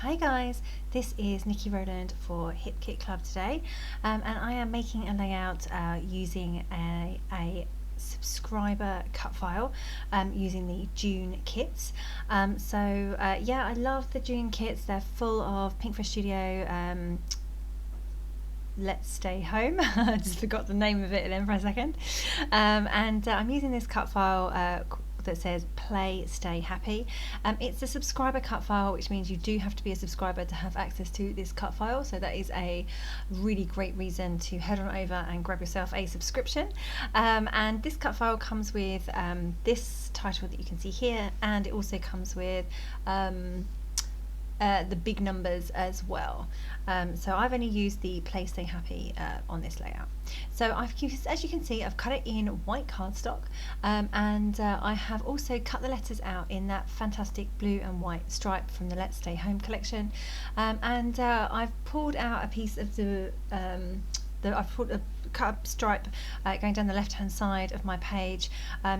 Hi guys, this is Niki Rowland for Hip Kit Club today, and I am making a layout using a subscriber cut file using the June kits. Yeah, I love the June kits. They're full of Pinkfresh Studio Let's Stay Home. I just forgot the name of it then for a second. I'm using this cut file that says Play Stay Happy. It's a subscriber cut file, which means you do have to be a subscriber to have access to this cut file, so that is a really great reason to head on over and grab yourself a subscription. And this cut file comes with this title that you can see here, and it also comes with the big numbers as well. So I've only used the Play Stay Happy on this layout. So as you can see, I've cut it in white cardstock, and I have also cut the letters out in that fantastic blue and white stripe from the Let's Stay Home collection. I've pulled out a piece of I've put a cut up stripe going down the left hand side of my page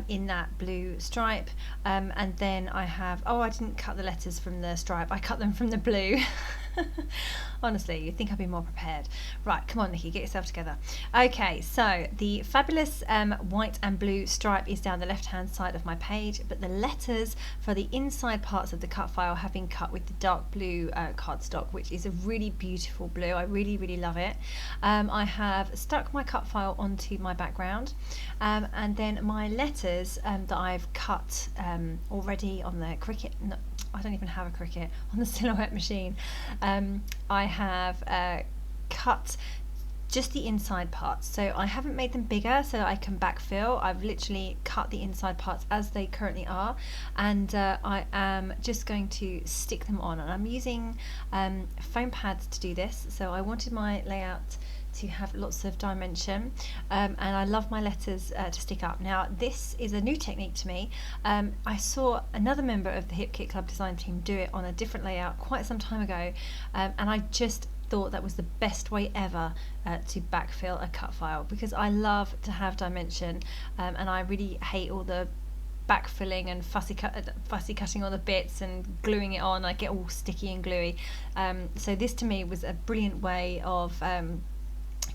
in that blue stripe, and then I didn't cut the letters from the stripe, I cut them from the blue. Honestly, you'd think I'd be more prepared. Right, come on Nikki, get yourself together. Okay, so the fabulous white and blue stripe is down the left hand side of my page, but the letters for the inside parts of the cut file have been cut with the dark blue cardstock, which is a really beautiful blue. I really love it. I have stuck my cut file onto my background, and then my letters that I've cut already on the Cricut, no, I don't even have a Cricut, on the Silhouette machine. I have cut just the inside parts, so I haven't made them bigger so that I can backfill. I've literally cut the inside parts as they currently are, and I am just going to stick them on, and I'm using foam pads to do this. So I wanted my layout to have lots of dimension, and I love my letters to stick up. Now this is a new technique to me. I saw another member of the Hip Kit Club design team do it on a different layout quite some time ago, and I just thought that was the best way ever to backfill a cut file, because I love to have dimension, and I really hate all the backfilling and fussy cutting all the bits and gluing it on. I get all sticky and gluey. So this to me was a brilliant way of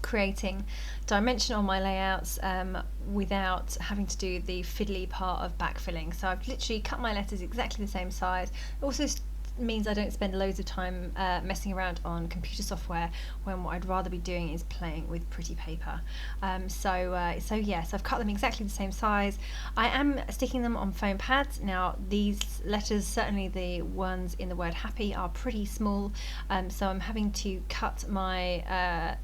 creating dimension on my layouts without having to do the fiddly part of backfilling. So I've literally cut my letters exactly the same size. It also means I don't spend loads of time messing around on computer software when what I'd rather be doing is playing with pretty paper. So yes, I've cut them exactly the same size. I am sticking them on foam pads. Now these letters, certainly the ones in the word happy, are pretty small, so I'm having to cut my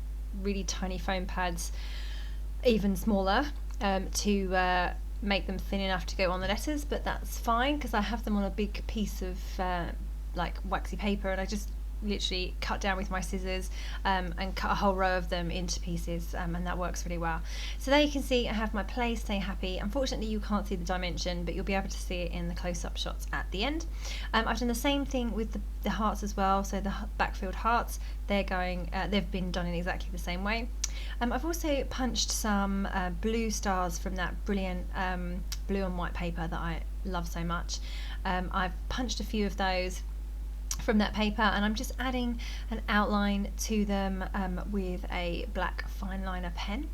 really tiny foam pads even smaller to make them thin enough to go on the letters, but that's fine because I have them on a big piece of like waxy paper, and I just literally cut down with my scissors and cut a whole row of them into pieces, and that works really well. So there you can see I have my Play Stay Happy. Unfortunately you can't see the dimension, but you'll be able to see it in the close-up shots at the end. I've done the same thing with the hearts as well. So the backfilled hearts, they've been done in exactly the same way. I've also punched some blue stars from that brilliant blue and white paper that I love so much. I've punched a few of those from that paper, and I'm just adding an outline to them with a black fine liner pen.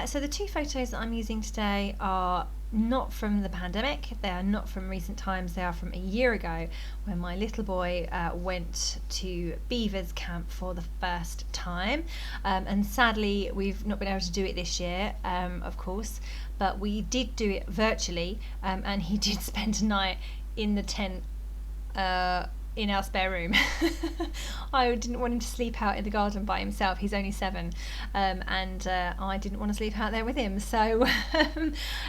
So the two photos that I'm using today are not from the pandemic, they are not from recent times, they are from a year ago when my little boy went to Beavers camp for the first time, and sadly we've not been able to do it this year, of course, but we did do it virtually, and he did spend a night in the tent in our spare room. I didn't want him to sleep out in the garden by himself. He's only 7, and I didn't want to sleep out there with him, so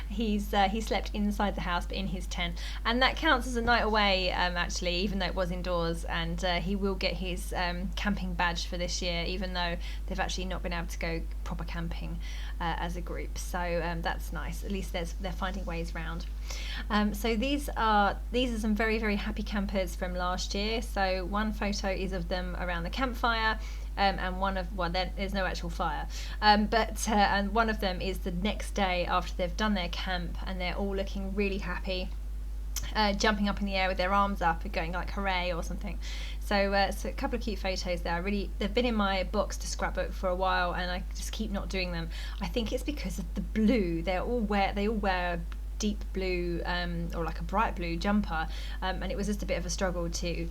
he slept inside the house but in his tent, and that counts as a night away actually, even though it was indoors, and he will get his camping badge for this year, even though they've actually not been able to go proper camping as a group, so that's nice. At least they're finding ways round. So these are some very happy campers from last year. So one photo is of them around the campfire, and there's no actual fire, and one of them is the next day after they've done their camp, and they're all looking really happy. jumping up in the air with their arms up and going like hooray or something. So, so a couple of cute photos there. Really, they've been in my box to scrapbook for a while, and I just keep not doing them. I think it's because of the blue. They all wear deep blue or like a bright blue jumper, and it was just a bit of a struggle to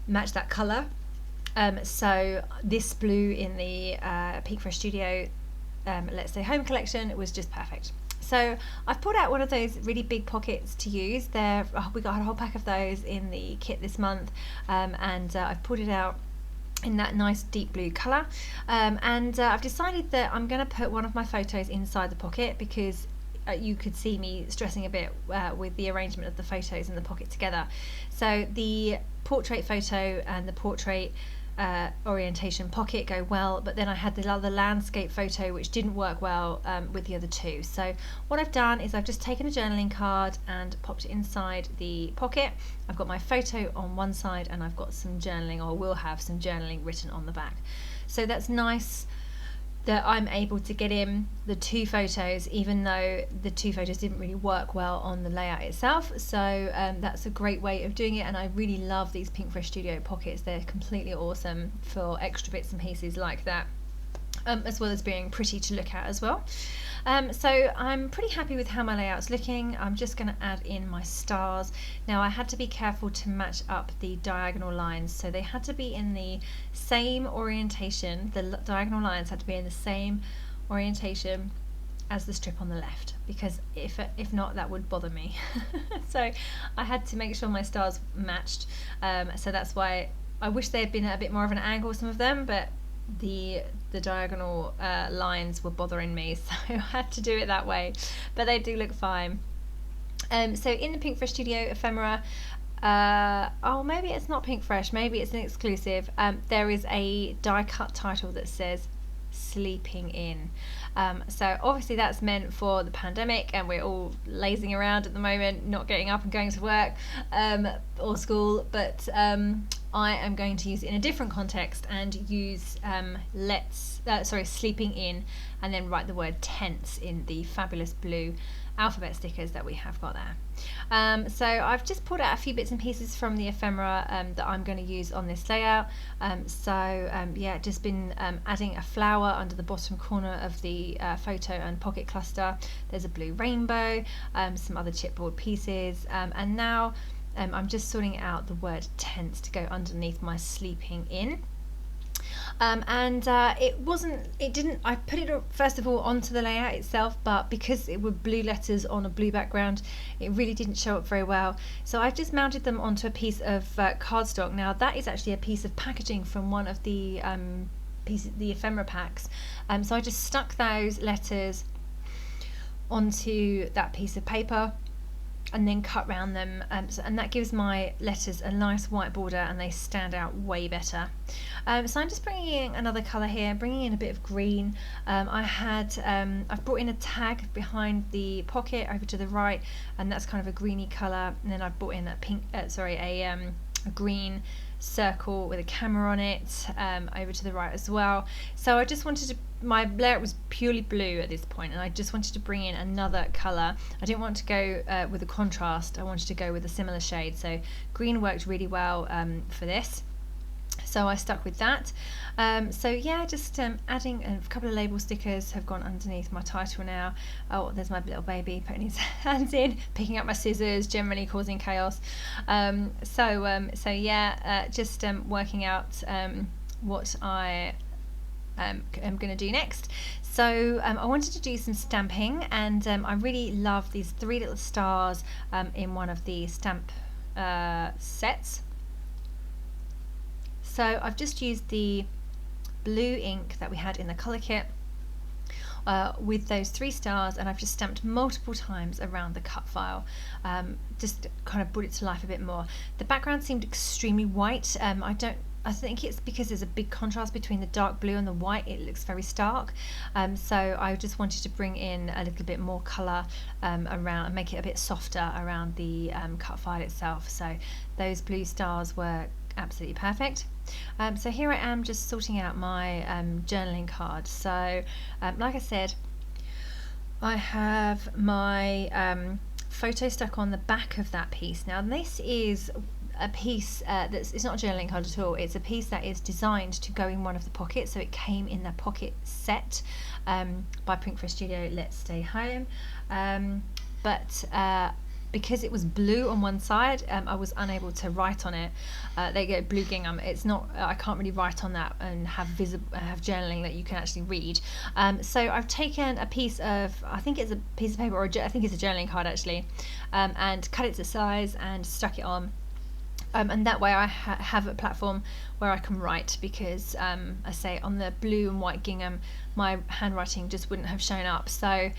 match that colour. So this blue in the Pinkfresh Studio Let's Say Home collection was just perfect. So I've pulled out one of those really big pockets to use. We got a whole pack of those in the kit this month, and I've pulled it out in that nice deep blue colour, and I've decided that I'm going to put one of my photos inside the pocket, because you could see me stressing a bit with the arrangement of the photos in the pocket together. So the portrait photo and the portrait orientation pocket go well, but then I had the other landscape photo which didn't work well with the other two. So what I've done is I've just taken a journaling card and popped it inside the pocket. I've got my photo on one side and I've got some journaling, or will have some journaling written on the back. So that's nice that I'm able to get in the two photos, even though the two photos didn't really work well on the layout itself. So that's a great way of doing it, and I really love these Pinkfresh Studio pockets. They're completely awesome for extra bits and pieces like that, as well as being pretty to look at as well. So I'm pretty happy with how my layout's looking. I'm just going to add in my stars. Now I had to be careful to match up the diagonal lines, so they had to be in the same orientation. The diagonal lines had to be in the same orientation as the strip on the left, because if not, that would bother me. So I had to make sure my stars matched, so that's why I wish they had been at a bit more of an angle, some of them, but the diagonal lines were bothering me, so I had to do it that way, but they do look fine. So in the Pinkfresh Studio ephemera, oh, maybe it's not Pinkfresh, maybe it's an exclusive, there is a die cut title that says Sleeping In. So obviously that's meant for the pandemic, and we're all lazing around at the moment, not getting up and going to work or school, but I am going to use it in a different context and use Sleeping In, and then write the word tense in the fabulous blue alphabet stickers that we have got there. So I've just pulled out a few bits and pieces from the ephemera that I'm going to use on this layout. Yeah, just been adding a flower under the bottom corner of the photo and pocket cluster. There's a blue rainbow, some other chipboard pieces, and now I'm just sorting out the word tense to go underneath my Sleeping In. I put it first of all onto the layout itself, but because it were blue letters on a blue background, it really didn't show up very well. So I've just mounted them onto a piece of cardstock. Now that is actually a piece of packaging from one of the the ephemera packs. So I just stuck those letters onto that piece of paper and then cut round them, and that gives my letters a nice white border and they stand out way better. So I'm just bringing in another colour here, bringing in a bit of green. I've brought in a tag behind the pocket over to the right, and that's kind of a greeny colour, and then I've brought in a green circle with a camera on it over to the right as well. So I just wanted to, my layout was purely blue at this point, and I just wanted to bring in another colour. I didn't want to go with a contrast, I wanted to go with a similar shade, so green worked really well for this. So I stuck with that. So yeah, just adding a couple of label stickers have gone underneath my title now. Oh, there's my little baby putting his hands in, picking up my scissors, generally causing chaos. So yeah, just working out what I am going to do next. So I wanted to do some stamping, and I really love these three little stars in one of the stamp sets. So I've just used the blue ink that we had in the colour kit with those three stars, and I've just stamped multiple times around the cut file, just kind of brought it to life a bit more. The background seemed extremely white. I think it's because there's a big contrast between the dark blue and the white. It looks very stark. So I just wanted to bring in a little bit more colour around and make it a bit softer around the cut file itself. So those blue stars were absolutely perfect. So here I am just sorting out my journaling card. So like I said, I have my photo stuck on the back of that piece. Now this is a piece it's not a journaling card at all. It's a piece that is designed to go in one of the pockets, so it came in the pocket set by Pinkfresh Studio, Let's Stay Home. But because it was blue on one side, I was unable to write on it. There you go, blue gingham. It's not. I can't really write on that and have journaling that you can actually read. So I've taken a piece of, I think it's a piece of paper, or I think it's a journaling card actually, and cut it to size and stuck it on. And that way I have a platform where I can write, because I say on the blue and white gingham my handwriting just wouldn't have shown up. So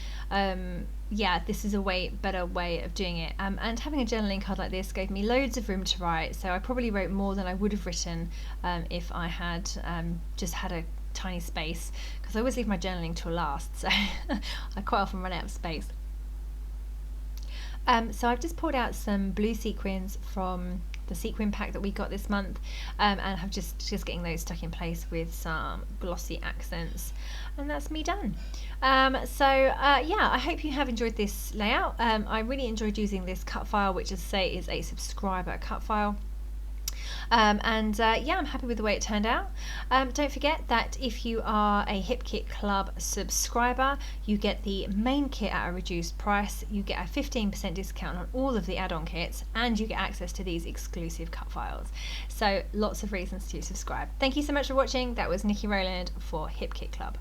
yeah, this is a better way of doing it, and having a journaling card like this gave me loads of room to write. So I probably wrote more than I would have written if I had just had a tiny space, because I always leave my journaling till last, so I quite often run out of space. So I've just pulled out some blue sequins from the sequin pack that we got this month, and have just getting those stuck in place with some glossy accents, and that's me done. Yeah, I hope you have enjoyed this layout. I really enjoyed using this cut file, which, as I say, is a subscriber cut file. Yeah, I'm happy with the way it turned out. Don't forget that if you are a Hip Kit Club subscriber, you get the main kit at a reduced price, you get a 15% discount on all of the add-on kits, and you get access to these exclusive cut files. So lots of reasons to subscribe. Thank you so much for watching. That was Niki Rowland for Hip Kit Club.